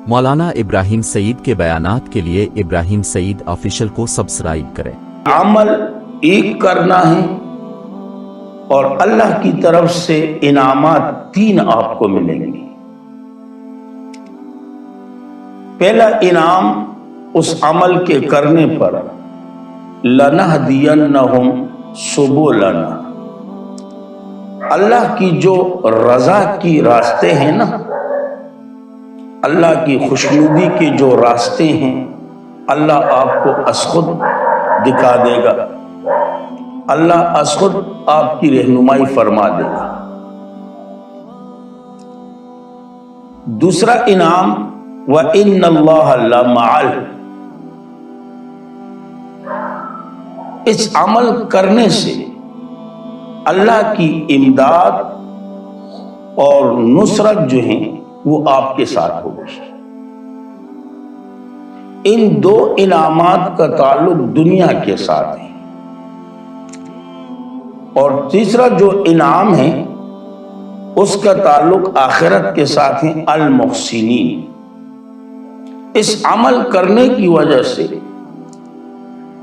مولانا ابراہیم سعید کے بیانات کے لیے ابراہیم سعید آفیشل کو سبسکرائب کریں۔ عمل ایک کرنا ہے اور اللہ کی طرف سے انعامات 3 آپ کو ملیں گے۔ پہلا انعام اس عمل کے کرنے پر لَنَهْدِيَنَّهُمْ سُبُلَنَا، اللہ کی جو رضا کی راستے ہیں نا، اللہ کی خوشنودی کے جو راستے ہیں، اللہ آپ کو از خود دکھا دے گا، اللہ از خود آپ کی رہنمائی فرما دے گا۔ دوسرا انعام وَإِنَّ اللَّهَ لَمَعَ، اس عمل کرنے سے اللہ کی امداد اور نصرت جو ہیں وہ آپ کے ساتھ ہوگی۔ ان 2 انعامات کا تعلق دنیا کے ساتھ ہے، اور تیسرا جو انعام ہے اس کا تعلق آخرت کے ساتھ ہے، المحسنین۔ اس عمل کرنے کی وجہ سے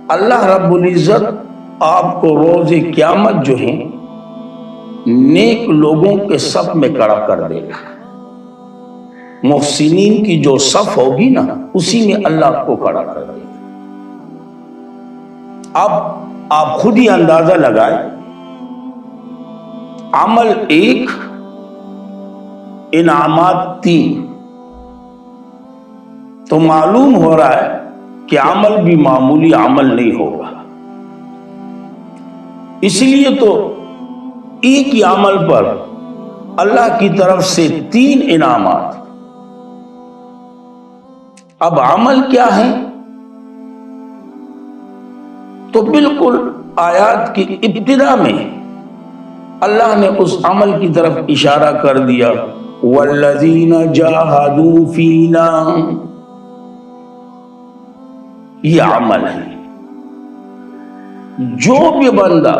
اللہ رب العزت آپ کو روز قیامت جو ہے نیک لوگوں کے صف میں کھڑا کر دے گا۔ محسنین کی جو صف ہوگی نا، اسی میں اللہ کو کھڑا کر دے گا۔ اب آپ خود ہی اندازہ لگائیں، عمل 1، انعامات 3، تو معلوم ہو رہا ہے کہ عمل بھی معمولی عمل نہیں ہوگا۔ اس لیے تو ایک ہی عمل پر اللہ کی طرف سے 3 انعامات۔ اب عمل کیا ہے؟ تو بالکل آیات کی ابتدا میں اللہ نے اس عمل کی طرف اشارہ کر دیا، وَالَّذِينَ جَاهَدُوا فِينَا، یہ عمل ہے۔ جو بھی بندہ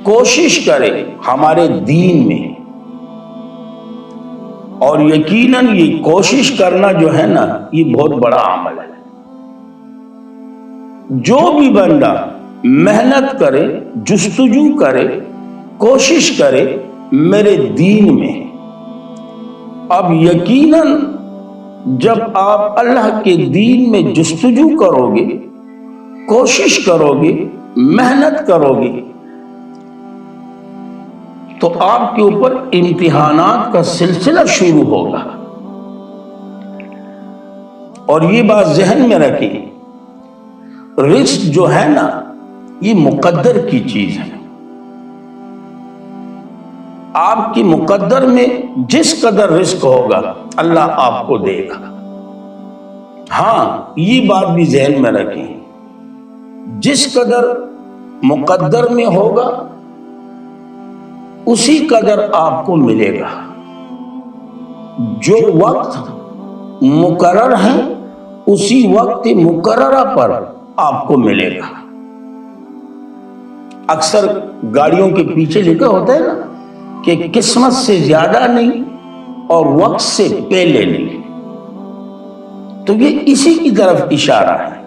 کوشش کرے ہمارے دین میں، اور یقیناً یہ کوشش کرنا جو ہے نا، یہ بہت بڑا عمل ہے۔ جو بھی بندہ محنت کرے، جستجو کرے، کوشش کرے میرے دین میں، اب یقیناً جب آپ اللہ کے دین میں جستجو کرو گے، کوشش کرو گے، محنت کرو گے، تو آپ کے اوپر امتحانات کا سلسلہ شروع ہوگا۔ اور یہ بات ذہن میں رکھیں، رزق جو ہے نا، یہ مقدر کی چیز ہے۔ آپ کی مقدر میں جس قدر رزق ہوگا اللہ آپ کو دے گا۔ ہاں، یہ بات بھی ذہن میں رکھیں، جس قدر مقدر میں ہوگا اسی قدر آپ کو ملے گا۔ جو وقت مقرر ہے اسی وقت مقررہ پر آپ کو ملے گا۔ اکثر گاڑیوں کے پیچھے لکھا ہوتا ہے نا کہ قسمت سے زیادہ نہیں اور وقت سے پہلے نہیں، تو یہ اسی کی طرف اشارہ ہے۔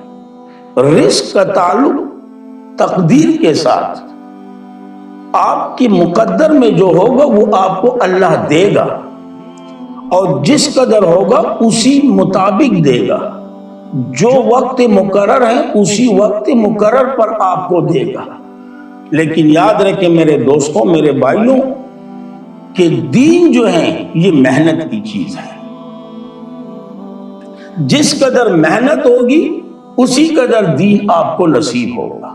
رزق کا تعلق تقدیر کے ساتھ، آپ کی مقدر میں جو ہوگا وہ آپ کو اللہ دے گا، اور جس قدر ہوگا اسی مطابق دے گا۔ جو وقت مقرر ہے اسی وقت مقرر پر آپ کو دے گا۔ لیکن یاد رکھیں میرے دوستوں، میرے بھائیوں، کہ دین جو ہے یہ محنت کی چیز ہے۔ جس قدر محنت ہوگی اسی قدر دین آپ کو نصیب ہوگا،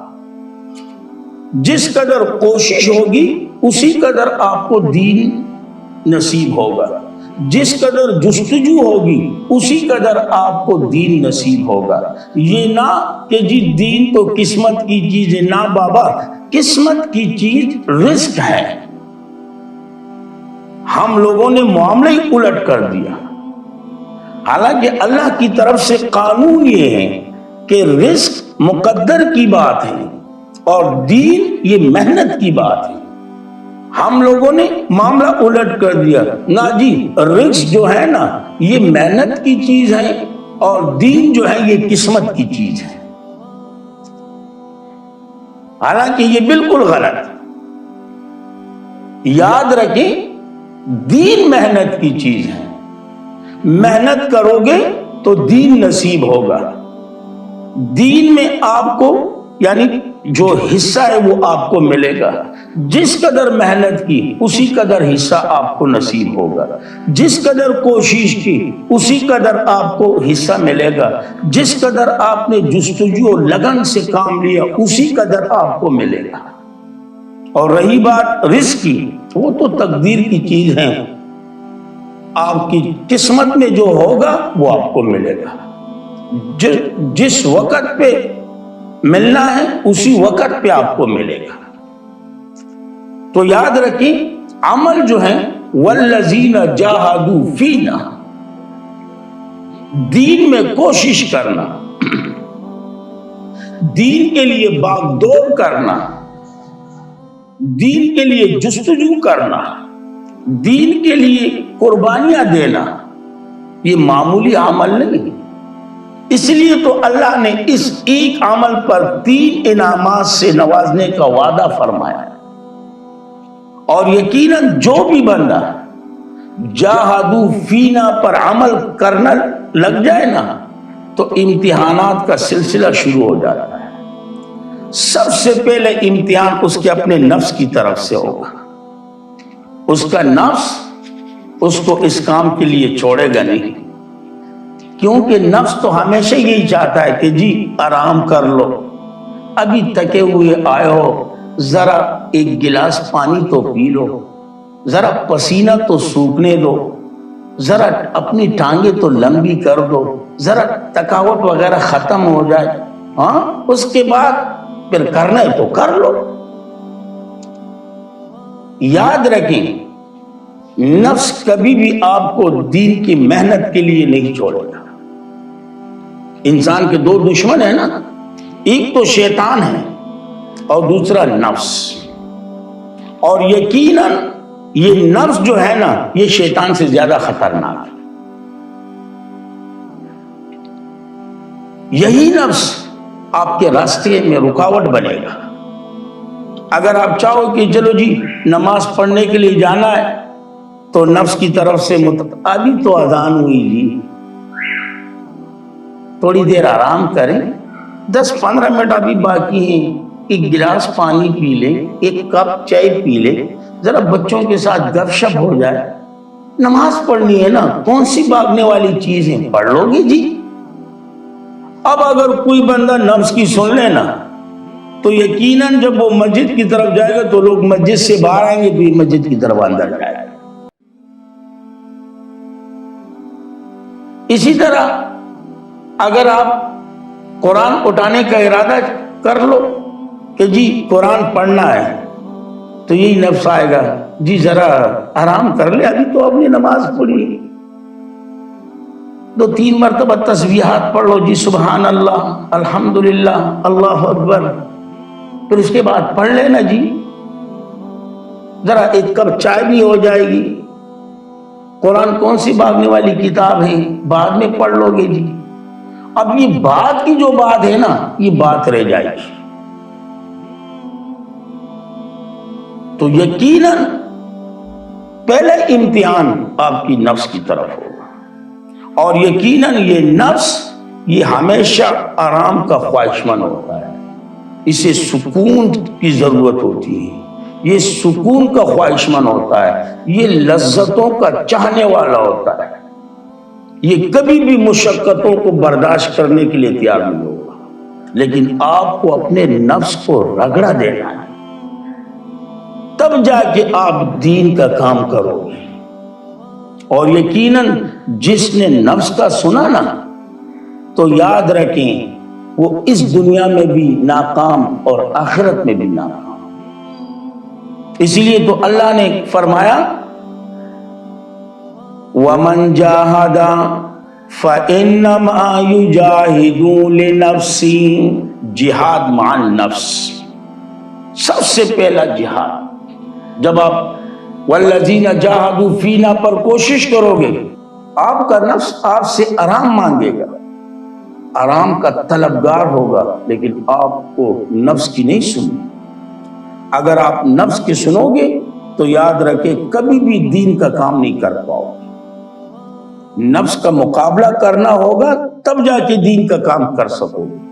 جس قدر کوشش ہوگی اسی قدر آپ کو دین نصیب ہوگا، جس قدر جستجو ہوگی اسی قدر آپ کو دین نصیب ہوگا۔ یہ نہ کہ جی دین تو قسمت کی چیز ہے، نہ بابا، قسمت کی چیز رزق ہے۔ ہم لوگوں نے معاملہ ہی الٹ کر دیا، حالانکہ اللہ کی طرف سے قانون یہ ہے کہ رزق مقدر کی بات ہے اور دین یہ محنت کی بات ہے۔ ہم لوگوں نے معاملہ الٹ کر دیا، نہ جی رزق جو ہے نا یہ محنت کی چیز ہے اور دین جو ہے یہ قسمت کی چیز ہے، حالانکہ یہ بالکل غلط ہے۔ یاد رکھیں دین محنت کی چیز ہے، محنت کرو گے تو دین نصیب ہوگا، دین میں آپ کو یعنی جو حصہ ہے وہ آپ کو ملے گا، جس قدر محنت کی اسی قدر حصہ آپ کو نصیب ہوگا، جس قدر کوشش کی اسی قدر آپ کو حصہ ملے گا، جس قدر آپ نے جستجو اور لگن سے کام لیا اسی قدر آپ کو ملے گا۔ اور رہی بات رزق کی، وہ تو تقدیر کی چیز ہے، آپ کی قسمت میں جو ہوگا وہ آپ کو ملے گا، جس وقت پہ ملنا ہے اسی وقت پہ آپ کو ملے گا۔ تو یاد رکھیں عمل جو ہے والذین جاہدوا فینا، دین میں کوشش کرنا، دین کے لیے باغ دوڑ کرنا، دین کے لیے جستجو کرنا، دین کے لیے قربانیاں دینا، یہ معمولی عمل نہیں۔ اس لیے تو اللہ نے اس ایک عمل پر 3 انعامات سے نوازنے کا وعدہ فرمایا، اور یقیناً جو بھی بندہ جاہدوا فینا پر عمل کرنا لگ جائے نا تو امتحانات کا سلسلہ شروع ہو جاتا ہے۔ سب سے پہلے امتحان اس کے اپنے نفس کی طرف سے ہوگا، اس کا نفس اس کو اس کام کے لیے چھوڑے گا نہیں، کیونکہ نفس تو ہمیشہ یہی چاہتا ہے کہ جی آرام کر لو، ابھی تکے ہوئے آئے ہو، ذرا ایک گلاس پانی تو پی لو، ذرا پسینہ تو سوکھنے دو، ذرا اپنی ٹانگیں تو لمبی کر دو، ذرا تھکاوٹ وغیرہ ختم ہو جائے، ہاں اس کے بعد پھر کرنا ہے تو کر لو۔ یاد رکھیں نفس کبھی بھی آپ کو دین کی محنت کے لیے نہیں چھوڑے گا۔ انسان کے 2 دشمن ہیں نا، ایک تو شیطان ہے اور دوسرا نفس، اور یقیناً یہ نفس جو ہے نا یہ شیطان سے زیادہ خطرناک ہے۔ یہی نفس آپ کے راستے میں رکاوٹ بنے گا۔ اگر آپ چاہو کہ چلو جی نماز پڑھنے کے لیے جانا ہے تو نفس کی طرف سے ابھی تو اذان ہوئی جی، تھوڑی دیر آرام کریں، 10-15 منٹ ابھی باقی ہیں، ایک گلاس پانی پی لیں، ایک کپ چائے پی لیں، ذرا بچوں کے ساتھ گپ شپ ہو جائے، نماز پڑھنی ہے نا، کون سی بھاگنے والی چیز ہے، پڑھ لو گے جی۔ اب اگر کوئی بندہ نفس کی سن لے نا تو یقیناً جب وہ مسجد کی طرف جائے گا تو لوگ مسجد سے باہر آئیں گے، پھر مسجد کی طرف اندر جائے گا۔ اسی طرح اگر آپ قرآن اٹھانے کا ارادہ کر لو کہ جی قرآن پڑھنا ہے تو یہی نفس آئے گا، جی ذرا آرام کر لے، ابھی تو آپ نے نماز پڑھی، 2-3 مرتبہ تسبیحات پڑھ لو، جی سبحان اللہ، الحمدللہ، اللہ اکبر، پھر اس کے بعد پڑھ لینا جی، ذرا ایک کپ چائے بھی ہو جائے گی، قرآن کون سی بھاگنے والی کتاب ہے، بعد میں پڑھ لو گے جی۔ اب یہ بات کی جو بات ہے نا یہ بات رہ جائے گی، تو یقیناً پہلے امتحان آپ کی نفس کی طرف ہوگا، اور یقیناً یہ نفس یہ ہمیشہ آرام کا خواہشمند ہوتا ہے، اسے سکون کی ضرورت ہوتی ہے، یہ سکون کا خواہشمند ہوتا ہے، یہ لذتوں کا چاہنے والا ہوتا ہے، یہ کبھی بھی مشقتوں کو برداشت کرنے کے لیے تیار نہیں ہوگا، لیکن آپ کو اپنے نفس کو رگڑا دینا ہے، تب جا کے آپ دین کا کام کرو گے۔ اور یقیناً جس نے نفس کا سنا نا تو یاد رکھیں وہ اس دنیا میں بھی ناکام اور آخرت میں بھی ناکام۔ اسی لیے تو اللہ نے فرمایا وَمَنْ جَاهَدَ فَإِنَّمَا يُجَاهِدُ لِنَفْسِهِ، جہاد مع النفس، سب سے پہلا جہاد جب آپ والذین جاہدوا فینا پر کوشش کرو گے، آپ کا نفس آپ سے آرام مانگے گا، آرام کا طلبگار ہوگا، لیکن آپ کو نفس کی نہیں سنی۔ اگر آپ نفس کی سنو گے تو یاد رکھے کبھی بھی دین کا کام نہیں کر پاؤ گے۔ نفس کا مقابلہ کرنا ہوگا تب جا کے دین کا کام کر سکو گے۔